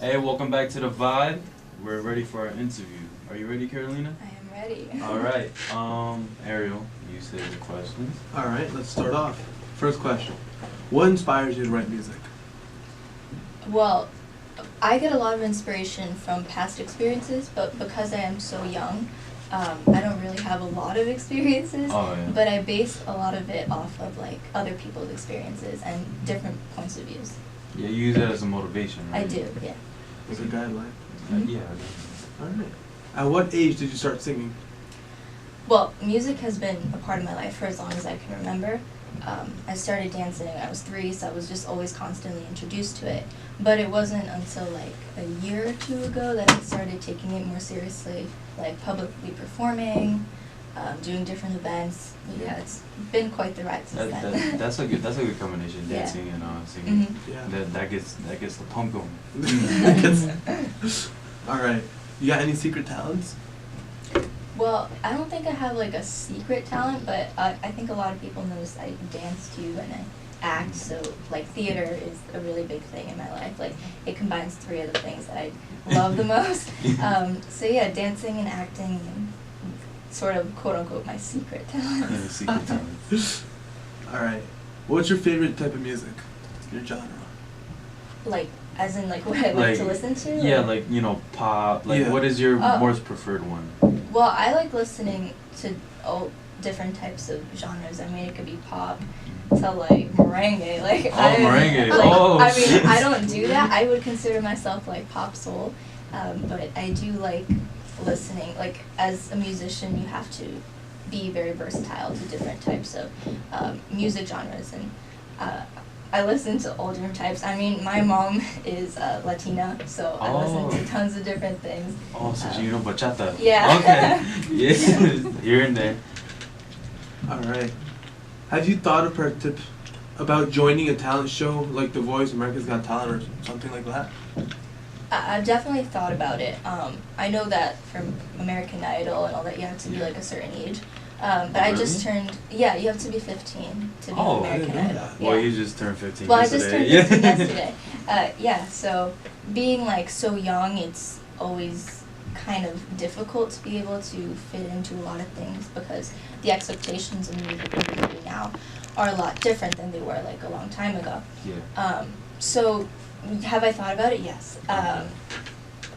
Hey, welcome back to The Vibe. We're ready for our interview. Are you ready, Carolina? I am ready. All right. Ariel, you say the questions. All right, let's start off. First question. What inspires you to write music? Well, I get a lot of inspiration from past experiences, but because I am so young, I don't really have a lot of experiences. Oh, yeah. But I base a lot of it off of like other people's experiences and different points of views. Yeah, you use that as a motivation, right? I do, yeah. As a guideline. Yeah. All right. At what age did you start singing? Well, music has been a part of my life for as long as I can remember. I started dancing when I was 3, so I was just always constantly introduced to it. But it wasn't until like a year or 2 ago that I started taking it more seriously, like publicly performing, doing different events. Yeah, it's been quite the ride since then. That's a good combination, Yeah. dancing and singing. Mm-hmm. Yeah. That gets the pump going. All right. You got any secret talents? Well, I don't think I have like a secret talent, but I think a lot of people notice I dance too and I act, so like theater is a really big thing in my life. Like it combines 3 of the things that I love the most. So yeah, dancing and acting and sort of quote unquote my secret talent. Secret talent. All right. What's your favorite type of music? Your genre? Like as in like what I like to listen to? Yeah, or? like pop. Like Yeah. what is your Oh. most preferred one? Well, I like listening to all different types of genres. I mean, it could be pop to like merengue. Like Merengue. Like, Oh, I mean, shit. I don't do that. I would consider myself like pop soul, but I do like listening. Like as a musician, you have to be very versatile to different types of music genres, and I listen to all different types. I mean, my mom is Latina, so I listen to tons of different things. Oh, so you know bachata. Yeah. Okay. Yeah, you're in there. All right. Have you thought about joining a talent show like The Voice, America's Got Talent, or something like that? I've definitely thought about it. I know that from American Idol and all that, you have to be like a certain age. But I just turned, you have to be 15 to be Oh, an I American didn't know Idol. that. Yeah. Well, you just turned 15 Well, yesterday. I just turned 15 yesterday. Yeah, so being like so young, it's always kind of difficult to be able to fit into a lot of things because the expectations of music industry now are a lot different than they were like a long time ago. Yeah. So have I thought about it? Yes.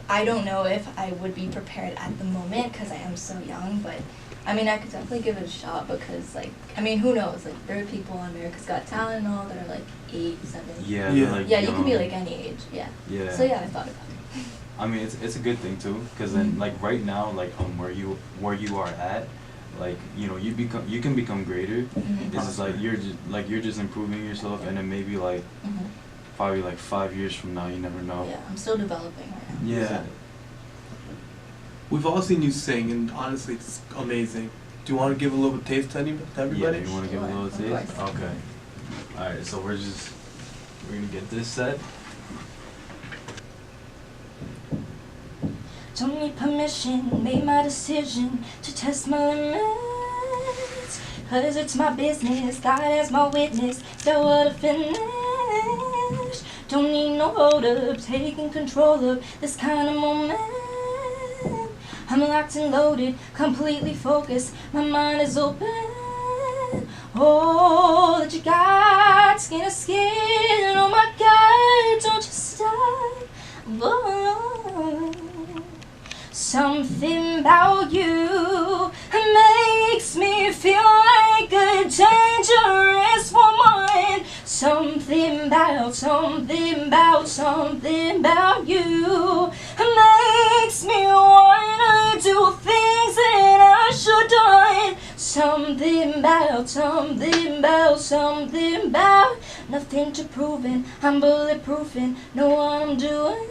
I don't know if I would be prepared at the moment because I am so young, but I mean, I could definitely give it a shot because, like, I mean, who knows? Like, there are people on America's Got Talent and all that are like 8, 7. Yeah. Yeah. they're, like, Yeah, you can be young. like any age. Yeah. Yeah. So yeah, I thought about it. I mean, it's a good thing too, because then Mhm. like right now, like where you are at, like you can become greater. Mhm. It's just like you're just improving yourself, and then maybe like Mhm. probably like 5 years from now, you never know. Yeah, I'm still developing right now. Yeah. We've all seen you sing, and honestly, it's amazing. Do you want to give a little taste to everybody? Yeah, you want to give a Sure, little of taste? course. Okay. All right, so we're gonna get this set. Don't need permission, made my decision to test my limits. Cause it's my business, God as my witness, so what a finish. Don't need no hold up, taking control of this kind of moment. I'm locked and loaded, completely focused, my mind is open. Oh, that you got skin to skin, oh my God, don't you stop. Boy. Something about you makes me feel like a dangerous woman. Something about you makes me wanna do things that I should done. Something about nothing to proving. I'm bulletproofing, know what I'm doing.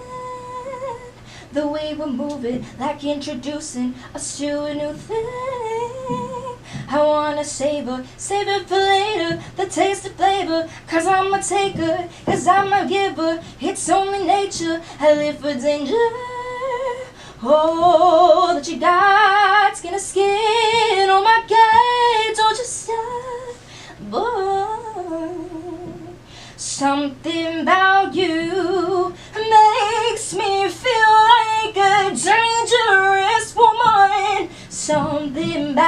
The way we're moving, like introducing us to a new thing. I wanna savor it for later, the taste of flavor. Cause I'm a taker, cause I'm a giver. It's only nature, I live for danger. Oh, that you got skin to skin, oh my God, don't you stop, boy. Something about you makes me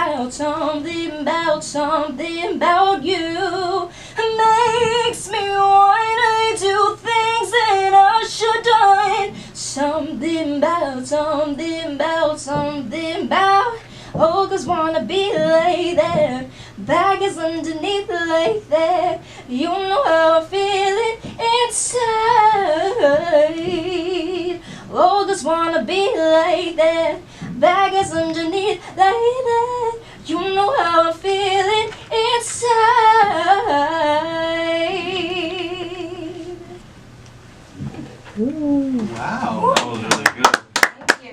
something about you makes me wanna do things that I should done. Something about. Oh, 'cause wanna be like that. Bag is underneath like that. You know how I'm feeling inside. Oh, 'cause wanna be like that. Bag is underneath like that. You know how I'm feeling inside. Wow. That was really good. Thank you.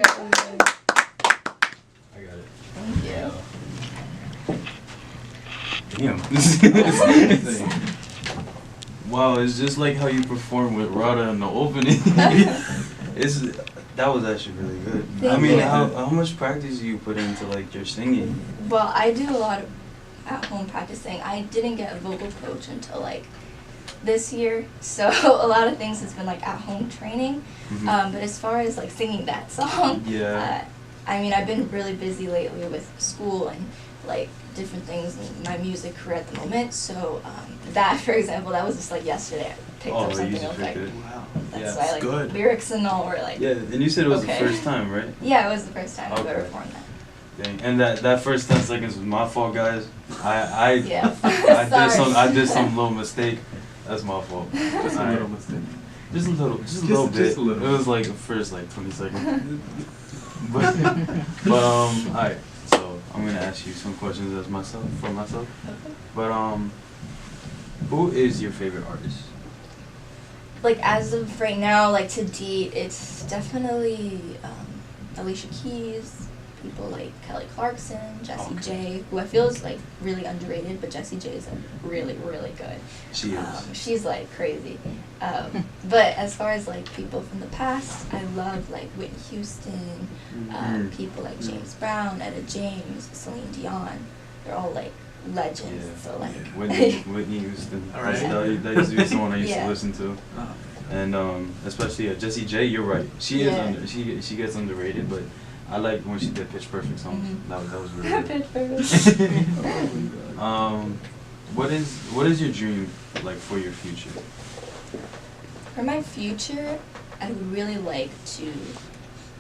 I got it. Thank you. Damn. Wow, it's just like how you perform with Rada in the opening. That was actually really good. I Thank mean, you. how much practice do you put into like your singing? Well, I do a lot of at-home practicing. I didn't get a vocal coach until like this year, so a lot of things has been like at-home training. Mhm. But as far as like singing that song, Yeah. I mean, I've been really busy lately with school and like different things in my music career at the moment. So that, for example, that was just like yesterday. I picked up You something just real quick. picked it. Wow. That's Yeah, why it's like good. lyrics and all were like. Yeah, and you said it was Okay. the first time, right? Yeah, it was the first time I've Okay. ever performed that. Dang. And that first 10 seconds was my fault, guys. I Yeah. I did some little mistake. That's my fault. Just a Alright. little mistake. Just a little bit. just a little. It was like the first like 20 seconds. but alright. So I'm gonna ask you some questions for myself. Okay. But who is your favorite artist? Like as of right now, like to date, it's definitely Alicia Keys, people like Kelly Clarkson, Jessie Okay. J, who I feel is like really underrated, but Jessie J is like really, really good. She is. She's like crazy. But as far as like people from the past, I love like Whitney Houston, Mhm. people like James Brown, Etta James, Celine Dion. They're all like legends. Yeah. So like Whitney Houston. Alright. That used to be someone I used Yeah. to listen to. Uh, And Especially Jessie J, you're right. She Yeah. she gets underrated, but I like when she did Pitch Perfect songs. Mhm. That was really good. Pitch Perfect. oh What is your dream like for your future? For my future, I would really like to,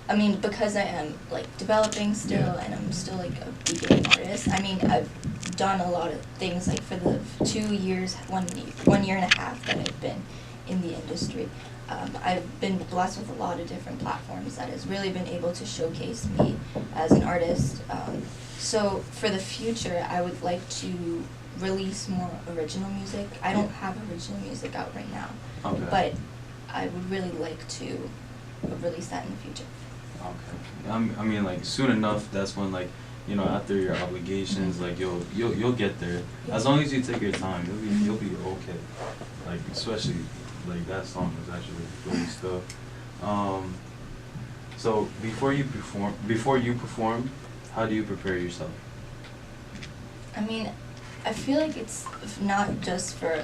I mean, because I am like developing still Yeah. and I'm still like a beginning artist, I mean, I've done a lot of things like for the 2 years, 1 year and a half that I've been in the industry. I've been blessed with a lot of different platforms that has really been able to showcase me as an artist. So for the future, I would like to release more original music. I don't have original music out right now. Okay. But I would really like to release that in the future. Okay. I mean, like soon enough. That's when like after your obligations, like you'll get there. As long as you take your time, you'll be okay. Like especially like that song was actually really stuff. So before you perform, how do you prepare yourself? I mean, I feel like it's not just for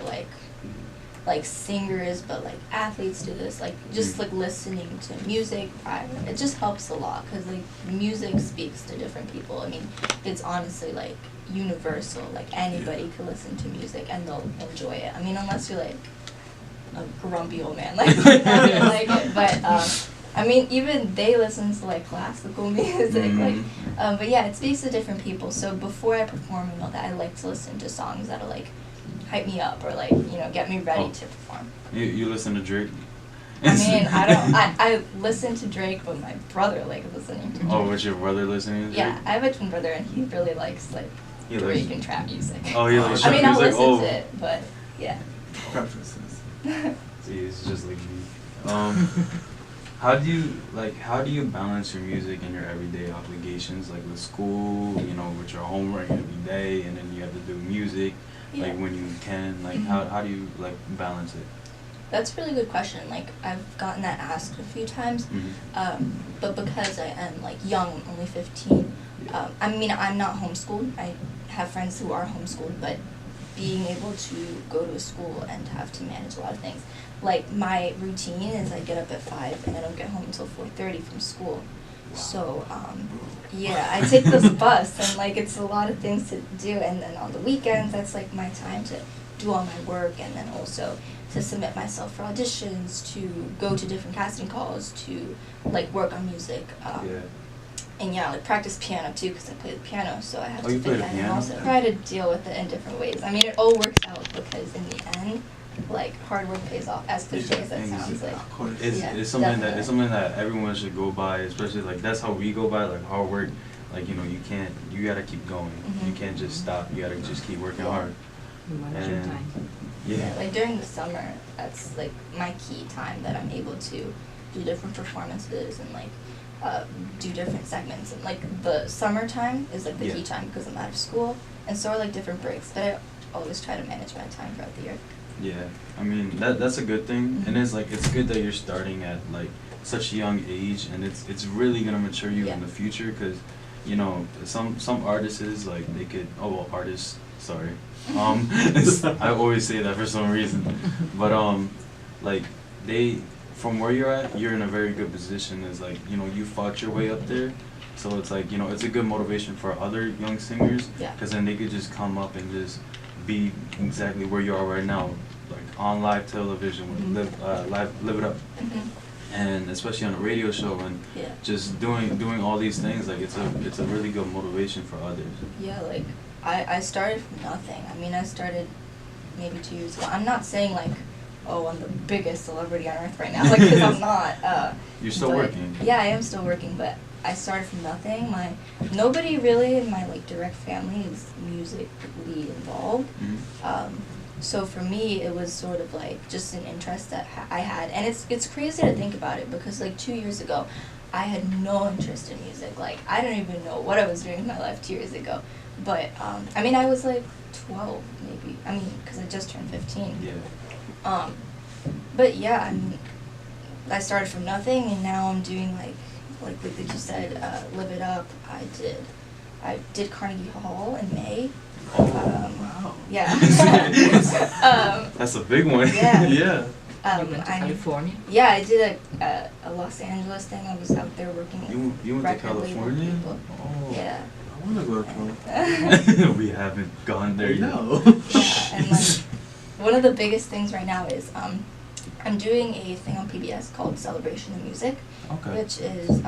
like singers, but like athletes do this. Like just like listening to music prior, it just helps a lot because like music speaks to different people. I mean, it's honestly like universal. Like anybody could listen to music and they'll enjoy it. I mean, unless you're like a grumpy old man, like you're not gonna like it. But I mean, even they listen to like classical music, but yeah, it speaks to different people. So before I perform and all that, I like to listen to songs that'll like hype me up or like get me ready to perform. You listen to Drake? I mean, I listen to Drake, but my brother like listening to Drake. Oh, was your brother listening to Drake? Yeah, I have a twin brother, and he really likes like He Drake likes- and trap music. Oh, he likes I mean, trap I'll music? listen Oh. to it, but yeah. preferences. See, it's just like me. How do you balance your music and your everyday obligations, like with school, with your homework every day, and then you have to do music, Yeah. like when you can, like Mhm. how do you like balance it? That's a really good question. Like I've gotten that asked a few times, but because I am like young, I'm only 15. Yeah. I mean, I'm not homeschooled. I have friends who are homeschooled, but being able to go to a school and have to manage a lot of things. Like my routine is I get up at 5 and I don't get home until 4:30 from school. So, yeah, I take this bus, and like it's a lot of things to do. And then on the weekends, that's like my time to do all my work, and then also to submit myself for auditions, to go to different casting calls, to like work on music. And yeah, like practice piano too, because I play the piano, so I have to fit that in also. Try to deal with it in different ways. I mean, it all works out because in the end, like hard work pays off. As cliche as that sounds, like it's something that everyone should go by, especially like that's how we go by, like hard work. Like you gotta keep going. You can't just stop. You gotta just keep working hard. And yeah, like during the summer, that's like my key time that I'm able to do different performances and like do different segments. And like the summertime is like the key time because I'm out of school, and so are like different breaks. But I always try to manage my time throughout the year. Yeah, I mean that's a good thing, and it's good that you're starting at like such a young age, and it's really gonna mature you in the future, because you know some artists like they could artists, sorry, I always say that for some reason, but like from where you're at, you're in a very good position. Is like you fought your way up there, so it's like it's a good motivation for other young singers, because then they could just come up and just be exactly where you are right now, like on live television with Live It Up, and especially on a radio show, and just doing all these things. Like it's a really good motivation for others. Yeah, like I started from nothing. I mean, I started maybe 2 years ago. I'm not saying like, oh, I'm the biggest celebrity on earth right now, like, because I'm not. You're still working. Yeah, I am still working, but I started from nothing. Nobody really in my like direct family is musically involved. So for me, it was sort of like just an interest that I had, and it's crazy to think about it, because like 2 years ago, I had no interest in music. Like I don't even know what I was doing in my life 2 years ago. But I mean, I was like 12 maybe. I mean, because I just turned 15. Yeah. But yeah, I mean, I started from nothing, and now I'm doing like you said, Live It Up. I did Carnegie Hall in May. Wow. Yeah. That's a big one. Yeah. Yeah. You went to California? Yeah, I did a Los Angeles thing. I was out there working with You went to record label California? people. Oh. Yeah. I want to go to California. We haven't gone there yet. No. Yeah, and like one of the biggest things right now is I'm doing a thing on PBS called Celebration of Music, which is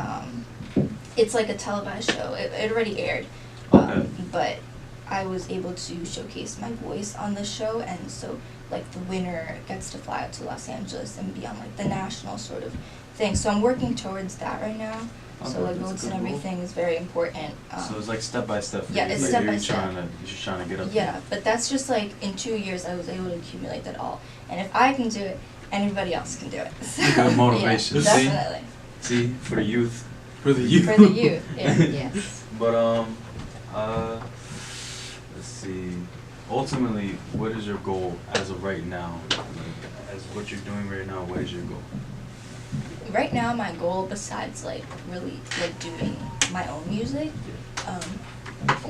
it's like a televised show. It already aired, but I was able to showcase my voice on the show, and so like the winner gets to fly out to Los Angeles and be on like the national sort of thing. So I'm working towards that right now. So like votes and everything is very important. So it's like step by step. Yeah, it's step by step. You're just trying to get up. Yeah, but that's just like in 2 years I was able to accumulate that all, and if I can do it, anybody else can do it. So, good motivation. Yeah, definitely. See, for the youth. For the youth. For the youth. Yeah. Yes. But let's see. Ultimately, what is your goal as of right now? Like, as what you're doing right now, what is your goal? Right now, my goal, besides like really like doing my own music,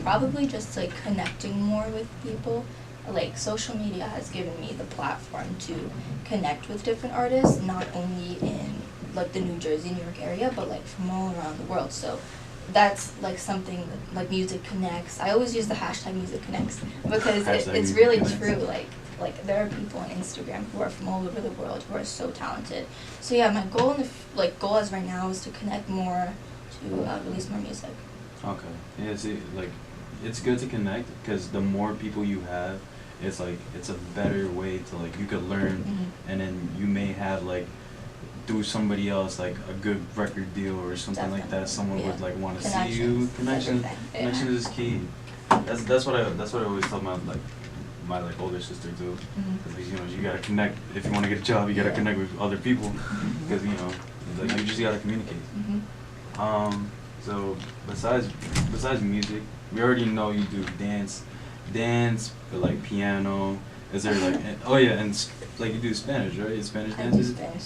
probably just like connecting more with people. Like social media has given me the platform to connect with different artists, not only in like the New Jersey, New York area, but like from all around the world. So that's like something that, like music connects. I always use the hashtag music connects because it's really true. Like there are people on Instagram who are from all over the world who are so talented. So yeah, my goal goal as right now is to connect more, to release more music. Okay. Yeah. See, like it's good to connect, because the more people you have, it's like it's a better way to like you could learn, and then you may have like through somebody else like a good record deal or something like that. Someone would like want to see you. Connections is key. That's what I always tell my older sister too. Because you gotta connect if you want to get a job. You gotta connect with other people, because like you just gotta communicate. So besides music, we already know you do dance, but like piano. Is there like and like you do Spanish, right? Spanish dances. I do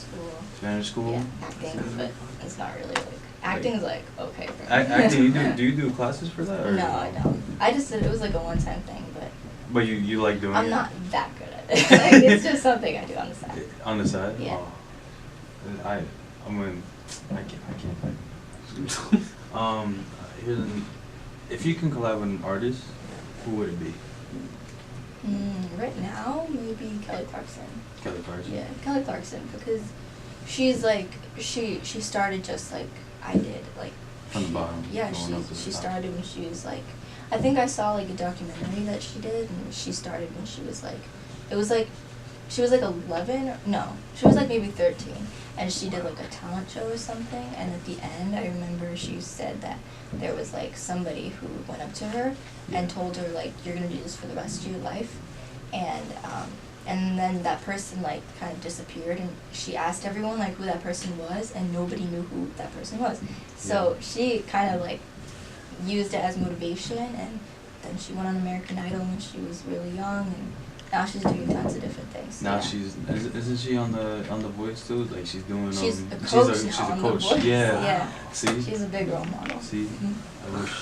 Spanish school. Yeah, acting, but it's not really like acting is like okay for me. Acting, do you do classes for that? Or? No, I don't. I just did it was like a one-time thing, but. But you like doing it? I'm not that good at it. Like, it's just something I do on the side. On the side? Yeah. Oh. I can't. Here's if you can collab with an artist, who would it be? Right now, maybe Kelly Clarkson. Kelly Clarkson. Yeah, Kelly Clarkson, because she's like she started just like I did, like From the bottom. Yeah, going up to she the top. started when she was like, I think I saw like a documentary that she did, and she started when she was like, it was like, she was like 11, no, she was like maybe 13, and she did like a talent show or something, and at the end I remember she said that there was like somebody who went up to her and told her like, you're gonna do this for the rest of your life, and then that person like kind of disappeared, and she asked everyone like who that person was, and nobody knew who that person was. So she kind of like used it as motivation, and then she went on American Idol when she was really young, and now she's doing tons of different things. Now yeah. isn't she on the Voice too? Like she's doing She's a coach she's now a on The coach. Voice, Yeah. yeah. See? She's a big role model. See? Mhm. I wish.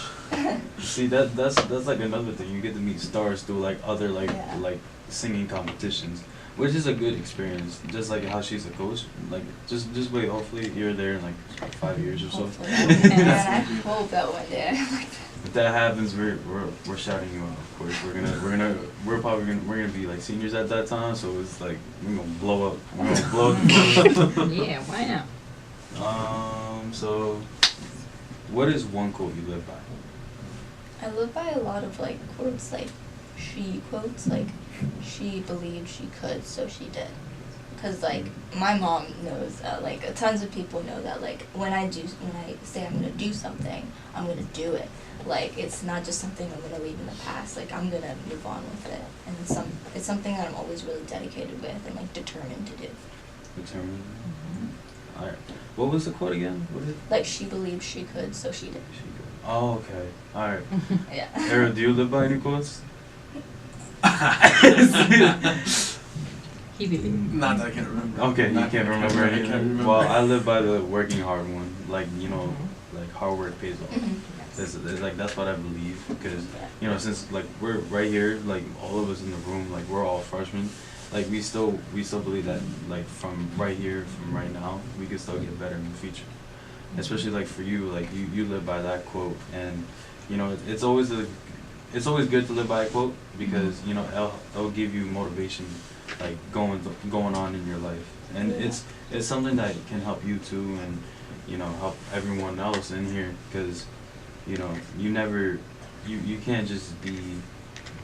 See that's like another thing. You get to meet stars through like other like Yeah. like singing competitions, which is a good experience. Just like how she's a coach. Like just wait. Hopefully you're there in like 5 years or so. Hopefully. And I hope that one day I like that. If that happens, we're shouting you out. Of course, we're probably gonna be like seniors at that time. So it's like we're gonna blow up. We're gonna blow up. Yeah, why not? So what is one quote you live by? I live by a lot of like quotes, like she quotes, like she believed she could, so she did. Because like my mom knows, like tons of people know that like when I say I'm gonna do something, I'm gonna do it. Like it's not just something I'm gonna leave in the past. Like I'm gonna move on with it, and it's something that I'm always really dedicated with and like determined to do. Determined. All right. What was the quote again? What is it? Like she believed she could, so she did. Oh, okay. All right. Yeah. Era, do you live by any quotes? He believed. Not that I can remember. Okay, you Not can't that I remember I anything. can't remember. Well, I live by the working hard one. Like like hard work pays off. Mhm. That's what I believe, because since like we're right here, like all of us in the room, like we're all freshmen, like we still believe that like from right here, from right now, we can still get better in the future. Especially like for you, like you live by that quote, and it's always good to live by a quote, because it'll give you motivation, like going on in your life, and it's something that can help you too, and help everyone else in here, because you can't just be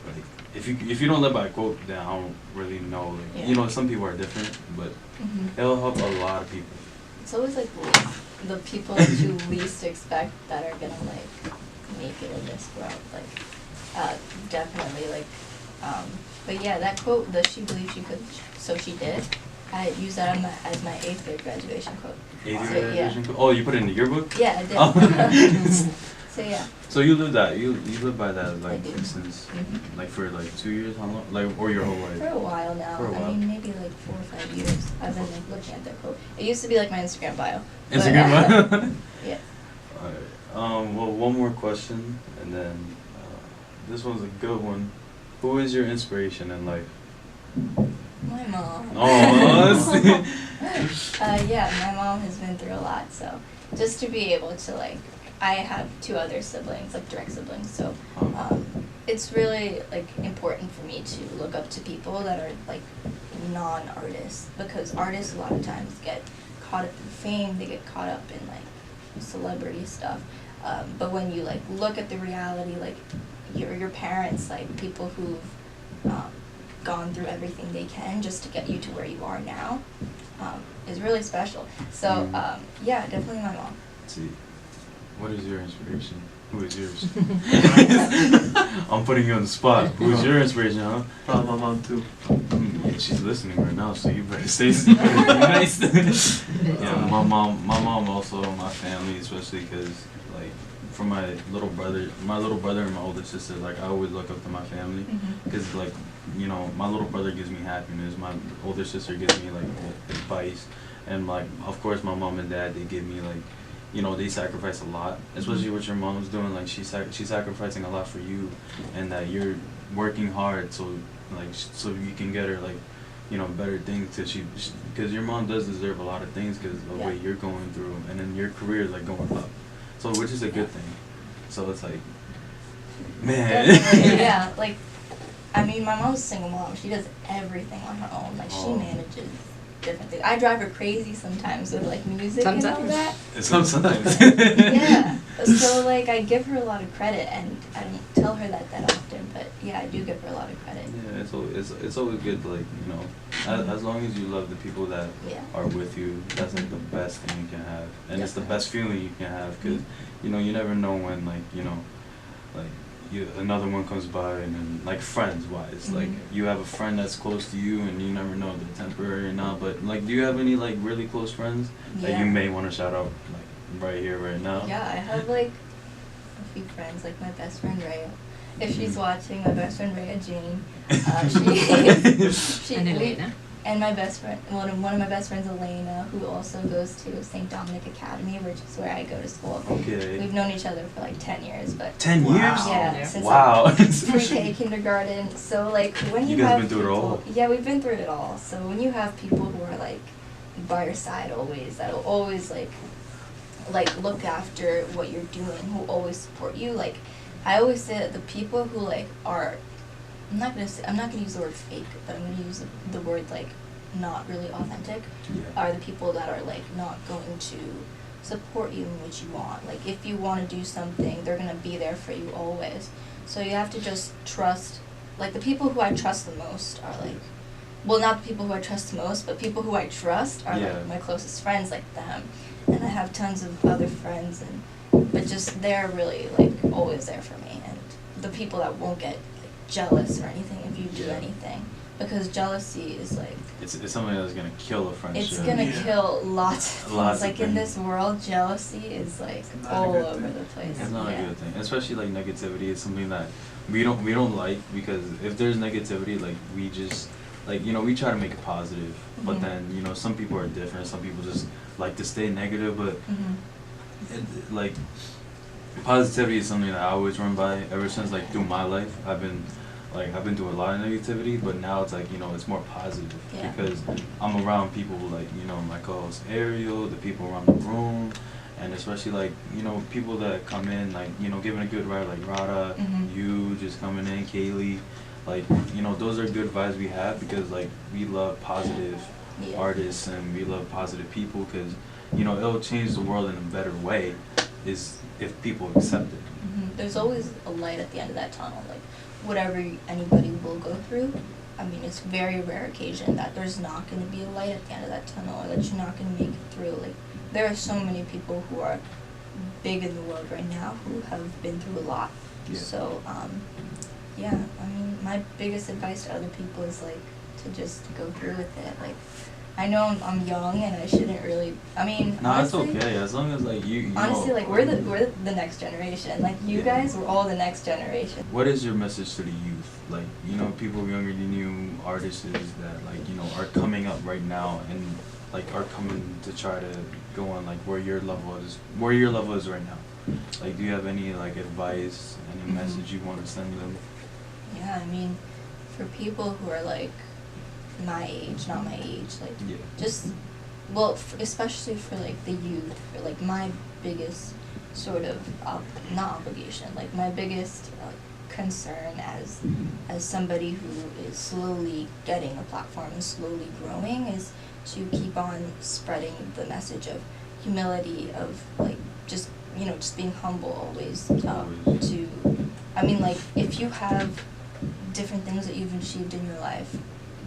like, if you don't live by a quote, then I don't really know, like, some people are different, but it'll help a lot of people. It's always like the people that you least expect that are gonna like make it in this world, like definitely like but yeah, that quote, the she believed she could, so she did, I use that as my 8th grade graduation quote. 8th So, grade graduation quote? Oh, you put it in the yearbook? Yeah, I did. Oh. So yeah. So you live that you live by that like I do. since Mhm. like for like 2 years, how long, like, or your whole life? For a while now. For a while. I mean, maybe like 4 or 5 years. I've been like looking at that quote. It used to be like my Instagram bio. but, Instagram bio? Yeah. Alright. Well, one more question, and then this one's a good one. Who is your inspiration in life? My mom. Oh, Yeah, my mom has been through a lot, so just to be able to like, I have 2 other siblings, like direct siblings, so it's really like important for me to look up to people that are like non-artists, because artists a lot of times get caught up in fame, they get caught up in like celebrity stuff, but when you like look at the reality, like your parents, like people who've gone through everything they can just to get you to where you are now, is really special. So yeah, definitely my mom. Let's see. What is your inspiration? Who is yours? I'm putting you on the spot. Who is your inspiration, huh? Probably my mom too. Yeah, she's listening right now, so you better say something nice. Yeah, my mom also, my family, especially because like for my little brother and my older sister, like I always look up to my family, because like my little brother gives me happiness, my older sister gives me like advice, and like of course my mom and dad, they give me like they sacrifice a lot, especially what your mom's doing. Like she's sacrificing a lot for you, and that you're working hard so you can get her like better things, because your mom does deserve a lot of things, because the way you're going through, and then your career is like going up. So which is a good thing. So it's like, man. Definitely, yeah. Like, I mean, my mom's a single mom. She does everything on her own. Like, she manages different things. I drive her crazy sometimes with, like, music and all that. Sometimes. Yeah. So, like, I give her a lot of credit, and I don't tell her that often, but, yeah, I do give her a lot of credit. Yeah, it's always good, like, you know, as long as you love the people that are with you, that's, like, the best thing you can have. And it's the best feeling you can have, because, you know, you never know when, like, you know, like, another one comes by, and then, like, friends-wise, like, you have a friend that's close to you, and you never know if they're temporary or not, but, like, do you have any, like, really close friends that you may want to shout out, like, right here, right now? Yeah, I have, like, a few friends, like, my best friend, Rial. If she's watching, my best friend, Rhea Jane, And Elena. and my best friend, one of my best friends, Elena, who also goes to St. Dominic Academy, which is where I go to school. Okay. We've known each other for like 10 years, but 10 years? yeah, since Wow. like pre-K, kindergarten. So like when you guys have been through it people, all. yeah, we've been through it all. So when you have people who are like by your side always, that'll always like look after what you're doing, who always support you. Like I always say that the people who like are, I'm not gonna use the word fake, but I'm gonna use the word like not really authentic, are the people that are like not going to support you in what you want. Like if you want to do something, they're gonna be there for you always. So you have to just trust, like the people who I trust the most are like, well, not the people who I trust the most, but people who I trust are like my closest friends, like them. And I have tons of other friends, but just they're really like always there for me. And the people that won't get like, jealous or anything if you do anything, because jealousy is like it's something that's gonna kill a friendship. it's gonna kill lots of things. Lots of like in things. this world, jealousy is like all over the place. It's not a good thing, especially like negativity is something that we don't like, because if there's negativity, like we just like, you know, we try to make it positive, but then, you know, some people are different. Some people just like to stay negative, but like positivity is something that I always run by ever since like through my life. I've been through a lot of negativity, but now it's like, you know, it's more positive because I'm around people like, you know, my co-host Ariel, the people around the room, and especially like, you know, people that come in like, you know, giving a good ride, like Rada, you just coming in, Kaylee, like, you know, those are good vibes we have because like we love positive artists and we love positive people, because, you know, it'll change the world in a better way is if people accept it. There's always a light at the end of that tunnel. Like whatever anybody will go through, I mean, it's very rare occasion that there's not going to be a light at the end of that tunnel, or that you're not going to make it through. Like there are so many people who are big in the world right now who have been through a lot. So yeah, I mean, my biggest advice to other people is like to just go through with it. Like I know I'm young and I shouldn't really, I mean, no, honestly, it's okay as long as like you honestly, know, like we're the next generation. Like you guys, we're all the next generation. What is your message to the youth? Like, you know, people younger than you, artists that like, you know, are coming up right now and like are coming to try to go on like where your level is right now. Like, do you have any like advice, any message you want to send them? Yeah, I mean, for people who are like my age, not my age, like just, well, especially for like the youth, for like my biggest sort of not obligation, like my biggest concern as somebody who is slowly getting a platform and slowly growing is to keep on spreading the message of humility, of like just, you know, just being humble always. To, I mean, like if you have different things that you've achieved in your life,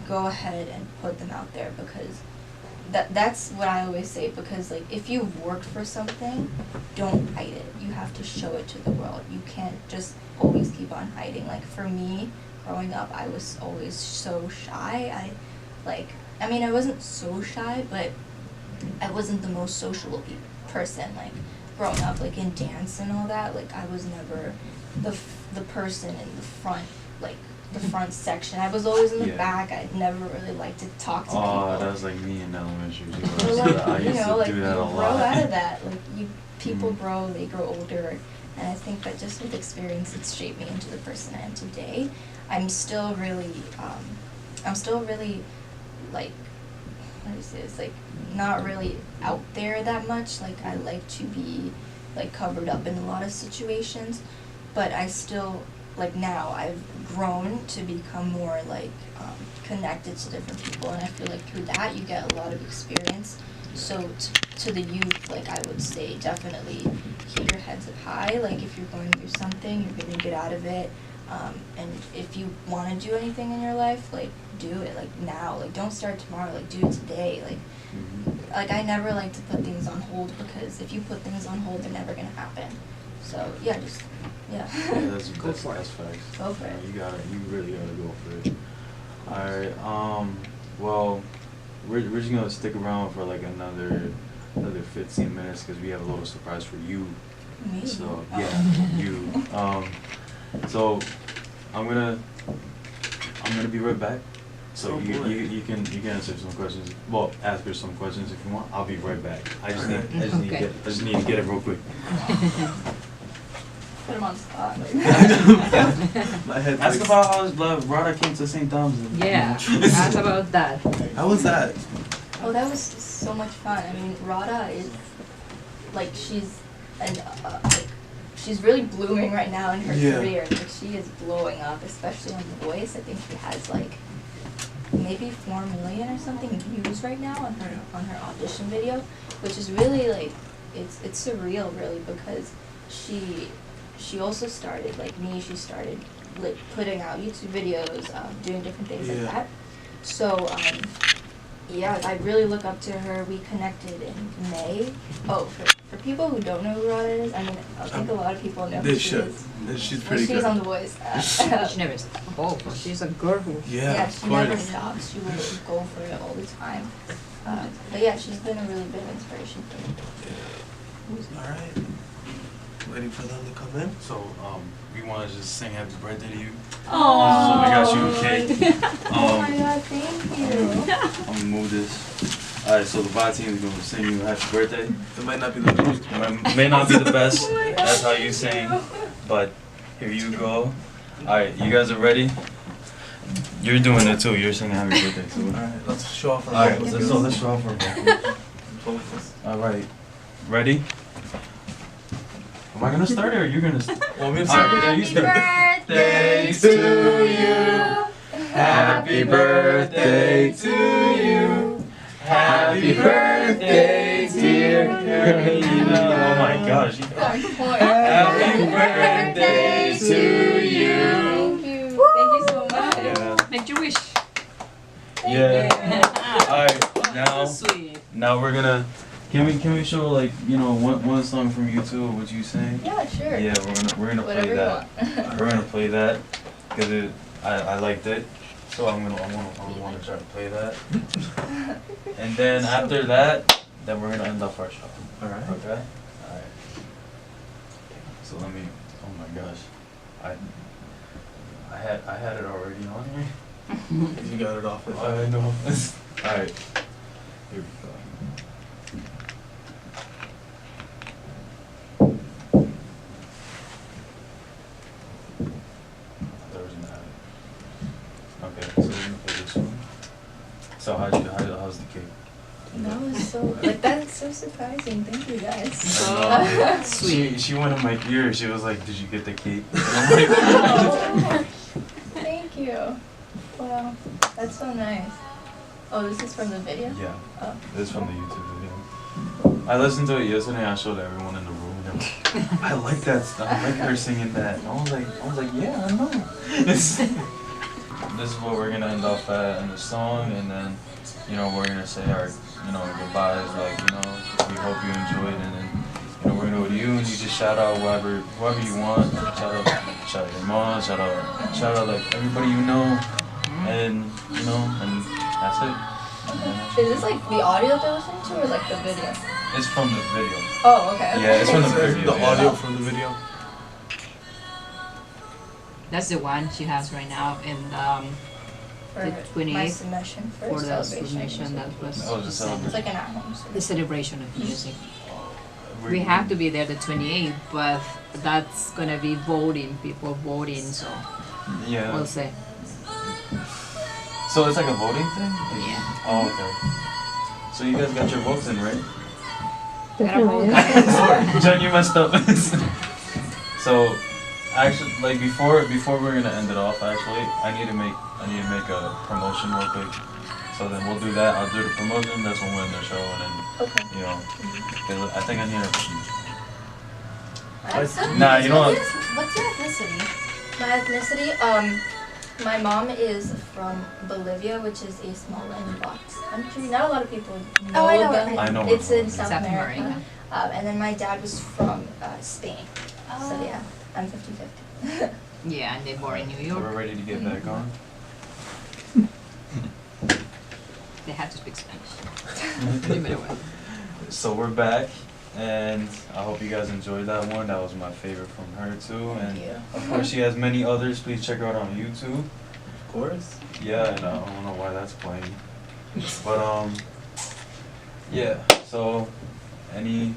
go ahead and put them out there, because that's what I always say, because like if you've worked for something, don't hide it. You have to show it to the world. You can't just always keep on hiding. Like for me, growing up, I was always so shy. I mean, I wasn't so shy, but I wasn't the most sociable person. Like growing up, like in dance and all that, like I was never the person in the front, like the front section. I was always in the back. I'd never really liked to talk to people. Oh, that was like me in elementary too. Well, like, I used to do that a lot. You grow out of that. Like people grow, they grow older, and I think that just with experience, it's shaped me into the person I am today. I'm still really like, how do you say this? Like not really out there that much. Like I like to be like covered up in a lot of situations, but I still, like now I've grown to become more like connected to different people, and I feel like through that you get a lot of experience. So to the youth, like I would say definitely keep your heads up high. Like if you're going through something, you're gonna get out of it. And if you want to do anything in your life, like do it like now. Like don't start tomorrow. Like do it today. Like I never like to put things on hold, because if you put things on hold, they're never gonna happen. So yeah, just yeah. Yeah, that's facts. Go for it. You really gotta go for it. Alright, well, we're just gonna stick around for like another 15 minutes, because we have a little surprise for you. Me? So Oh. yeah, you. So I'm gonna be right back. So Oh, boy. you can answer some questions. Well, ask her some questions if you want. I'll be right back. I just need Okay. to get it real quick. Put him on the spot. My head. Ask about how Rada came to St. Thomas. Yeah, ask about that. How was that? Oh, that was so much fun. I mean, Rada is like she's really blooming right now in her Yeah. career. Like she is blowing up, especially on The Voice. I think she has like maybe 4 million or something views right now on her audition video, which is really like it's surreal really, because she also started like me. She started like putting out YouTube videos, doing different things like that. So yeah, I really look up to her. We connected in May. Oh, for people who don't know who Rada is, I mean, I think a lot of people know who They she should. is. She's When pretty she's good. on The Voice. She never stops. Oh, she's a girl who. Yeah, she never quite. stops. She will go for it all the time. But yeah, she's been a really big inspiration for me. Alright. Waiting for them to come in. So we want to just sing happy birthday to you. Aww. So we got you a cake. Oh my god, thank you. I'm gonna move this. Alright, so the bot team is gonna sing you happy birthday. It might not be the best. May not be the best. Oh my God, That's how you thank sing. you. But here you go. Alright, you guys are ready? You're doing it too. You're singing happy birthday too. Alright, let's show off our Alright, vocals. let's show off our vocals. Alright, ready? Am I gonna start it or you're gonna start? Want me to Alright, start? yeah, you start. birthday to you. Happy birthday to you. Happy birthday, dear Carolina. Oh my gosh. Happy birthday to you. Thank you. Thank you so much. Yeah. Make your wish. Yeah. Alright, So sweet. now we're gonna. Can we show like one song from you too? What you sing? Yeah, sure. Yeah, we're gonna Whatever play you that. want. We're gonna play that because I liked it. So I'm gonna want to try to play that. And then after that, then we're gonna end off our show. Alright. Okay. All right. So let me. Oh my gosh, I had it already on here. You got it off. I know. All right. Here we go. There was an ad. Okay, so we're gonna play this one. So how's the cake? That was so that's so surprising. Thank you guys. Sweet. She went in my ear. She was like, "Did you get the cake?" Thank you. Wow, that's so nice. Oh, this is from the video? Yeah. Oh. This is from the YouTube video. I listened to it yesterday. I showed everyone in the room. And I like that stuff. I like her singing that. And I was like, yeah, I know. This is what we're gonna end off at in the song, and then we're gonna say our goodbyes. Like we hope you enjoyed, and then we're gonna go to you, and you just shout out whoever you want. Shout out your mom. Shout out like everybody you know, and and that's it. Is this like the audio they're listening to, or like the video? It's from the video. Oh, okay. Yeah, it's from the video. The yeah. audio from the video. That's the one she has right now, and For the my 28th submission for for the celebration. submission that was Oh, the sent. It's like an at-home The service. celebration of music. We have to be there the 28th, but that's gonna be voting, people voting, so Yeah. we'll see. So it's like a voting thing? Yeah. Oh, okay. So you guys got your votes in, right? Jen, you messed up. So, actually, like before we're gonna end it off. Actually, I need to make a promotion real quick. So then we'll do that. I'll do the promotion. That's when we're in the show, and then Okay. you know, I think I need a. I'm so Nah, you know what? What's your ethnicity? My ethnicity, my mom is from Bolivia, which is a small landlocked country. Not a lot of people know Oh, I know about it. it. I know It's it. in South America. And then my dad was from Spain. So yeah, I'm 50-50. Yeah, and they're born in New So York. we're ready to get back on. They have to speak Spanish. No matter what. So we're back, and I hope you guys enjoyed that one. That was my favorite from her too, and you. of course she has many others. Please check her out on YouTube. Of course. Yeah, and I don't know why that's playing, but yeah. So, anything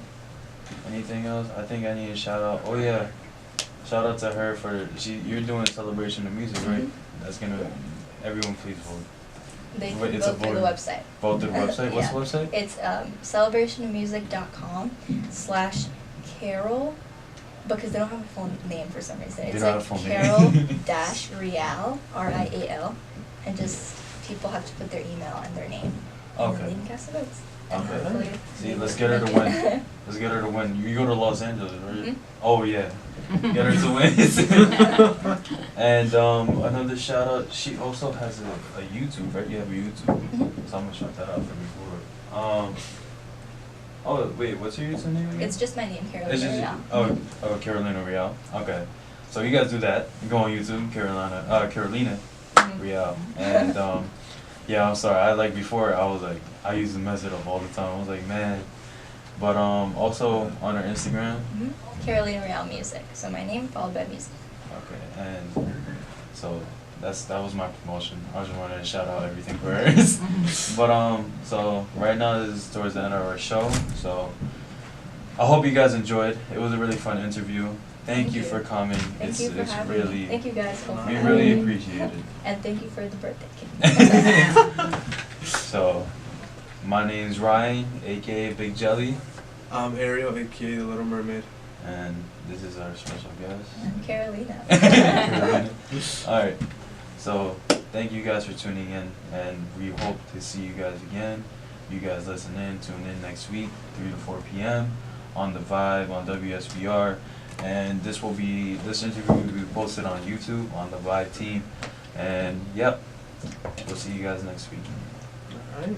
else? I think I need a shout out. Oh yeah, shout out to her for you're doing a celebration of music, right? That's gonna everyone please vote. They Wait, can it's a go through the voting. website. Vote to the website. What's Yeah. the website? It's celebrationofmusic.com/Carol, because they don't have a full name for some reason. They It's don't like have a full Carol name. dash Rial, Rial, and just people have to put their email and their name. And then Okay. they can cast the votes. And Okay. hopefully See, they let's will get her to make win. it. Let's get her to win. You go to Los Angeles, right? Mhm. Oh yeah. Get her to win. And another shout out. She also has a YouTube, right? You have a YouTube. Mhm. So I'm gonna shout that out for before. Oh wait, what's your YouTube name again? It's just my name, Carolina It's just Rial. Carolina Rial. Okay. So you guys do that. You go on YouTube, Carolina Mhm. Rial. And yeah, I'm sorry. Before I was like I used to mess it up all the time. I was like, man. But also on her Instagram. Mhm. Carolina Rial Music. So my name followed by music. Okay, and so that was my promotion. I just wanted to shout out everything for hers. But so right now this is towards the end of our show. So I hope you guys enjoyed. It was a really fun interview. Thank you for coming. Thank you for it's having really me. Thank you guys for we having really me. appreciate it. And thank you for the birthday cake. So my name's Ryan, aka Big Jelly, Ariel, aka the Little Mermaid. and this is our special guest. And Carolina. Carolina. All right. So thank you guys for tuning in, and we hope to see you guys again. You guys listen in, tune in next week, 3 to 4 p.m. on the Vibe on WSBR, and this interview will be posted on YouTube on the Vibe team. And yep, we'll see you guys next week. All right.